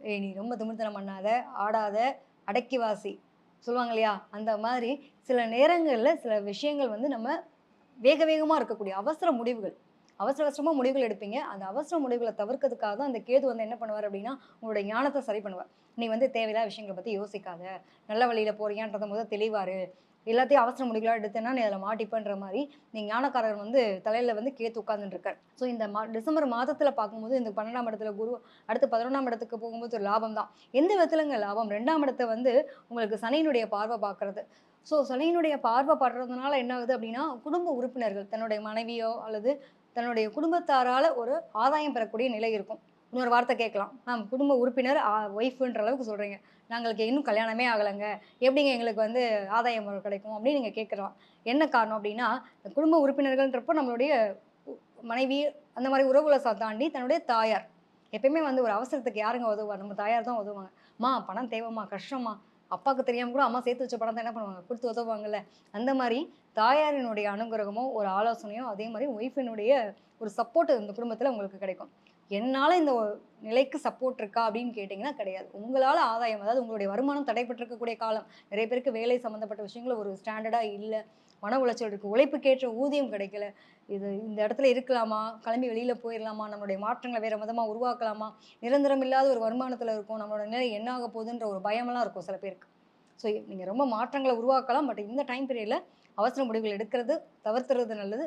"ஏய் நீ ரொம்ப திமிர்த்தனம் பண்ணாத, ஆடாத, அடக்கி வாசி" சொல்லுவாங்க இல்லையா? அந்த மாதிரி சில நேரங்கள்ல சில விஷயங்கள் வந்து நம்ம வேக வேகமா இருக்கக்கூடிய அவசர முடிவுகள். அவசர அவசரமா முடிவுகள் எடுப்பீங்க. அந்த அவசர முடிவுகள தவிர்க்கிறதுக்காக தான் அந்த கேது வந்து என்ன பண்ணுவாரு அப்டின்னா, உங்களுடைய ஞானத்த சரி பண்ணுவார். "நீ வந்து தேவையில்லாத விஷயங்கள பத்தி யோசிக்காத. நல்ல வழியில போறியான்றத மொத தெளிவா இரு. எல்லாத்தையும் அவசர முடிவுகளா எடுத்தேன்னா, நீ அதில மாட்டிப்பன்ற" மாரி, நீ ஞானக்காரர் வந்து தலையில வந்து கேத்து உட்கார்ந்துட்டு இருக்கார். ஸோ இந்த டிசம்பர் மாதத்தில பார்க்கும்போது இந்த 12ஆம் இடத்துல குரு, அடுத்து 11ஆம் இடத்துக்கு போகும்போது ஒரு லாபம் தான். எந்த விதத்துலங்க லாபம்? 2ஆம் இடத்த வந்து உங்களுக்கு சனியினுடைய பார்வை பார்க்குறது. ஸோ சனியினுடைய பார்வை படுறதுனால என்ன ஆகுது அப்டின்னா, குடும்ப உறுப்பினர்கள் தன்னுடைய மனைவியோ அல்லது தன்னுடைய குடும்பத்தாரால ஒரு ஆதாயம் பெறக்கூடிய நிலை இருக்கும். இன்னொரு வார்த்தை கேட்கலாம். மேம் குடும்ப உறுப்பினர் ஒய்ஃப்ன்ற அளவுக்கு சொல்றீங்க. நாங்களுக்கு இன்னும் கல்யாணமே ஆகலங்க. எப்படிங்க எங்களுக்கு வந்து ஆதாயம் கிடைக்கும்? அப்படின்னு நீங்க கேட்கலாம். என்ன காரணம் அப்படின்னா, இந்த குடும்ப உறுப்பினர்கள்ன்றப்போ நம்மளுடைய உ மனைவி அந்த மாரி உறவுகள தாண்டி தன்னுடைய தாயார். எப்பயுமே வந்து ஒரு அவசரத்துக்கு யாருங்க உதவுவா? நம்ம தாயார் தான் உதவுவாங்க. "அம்மா பணம் தேவைம்மா, கஷ்டம்மா." அப்பாவுக்கு தெரியாம கூட அம்மா சேர்த்து வச்ச பணத்த என்ன பண்ணுவாங்க? குடுத்து உதவுவாங்கல்ல. அந்த மாரி தாயாரினுடைய அனுகிரகமோ, ஒரு ஆலோசனையோ, அதே மாரி ஒய்ஃபினுடைய ஒரு சப்போர்ட் இந்த குடும்பத்தில உங்களுக்கு கிடைக்கும். என்னால இந்த நிலைக்கு சப்போர்ட் இருக்கா அப்படின்னு கேட்டீங்கன்னா கிடையாது. உங்களால ஆதாயம் அதாவது உங்களுடைய வருமானம் தடைபட்டிருக்கக்கூடிய காலம். நிறைய பேருக்கு வேலை சம்மந்தப்பட்ட விஷயங்கள் ஒரு ஸ்டாண்டர்டா இல்ல. மன உளைச்சல் இருக்கு. உழைப்புக்கேற்ற ஊதியம் கிடைக்கல. இது இந்த இடத்துல இருக்கலாமா? கிளம்பி வெளியில போயிரலாமா? நம்மளுடைய மாற்றங்கள வேற விதமா உருவாக்கலாமா? நிரந்தரம் இல்லாத ஒரு வருமானத்தில இருக்கோம். நம்மளோட நிலை என்ன ஆக போகுதுன்ற ஒரு பயமெல்லாம் இருக்கும் சில பேருக்கு. ஸோ நீங்க ரொம்ப மாற்றங்கள உருவாக்கலாம். பட் இந்த டைம் பீரியட்ல அவசர முடிவுகள் எடுக்கிறது தவிர்த்துறது நல்லது.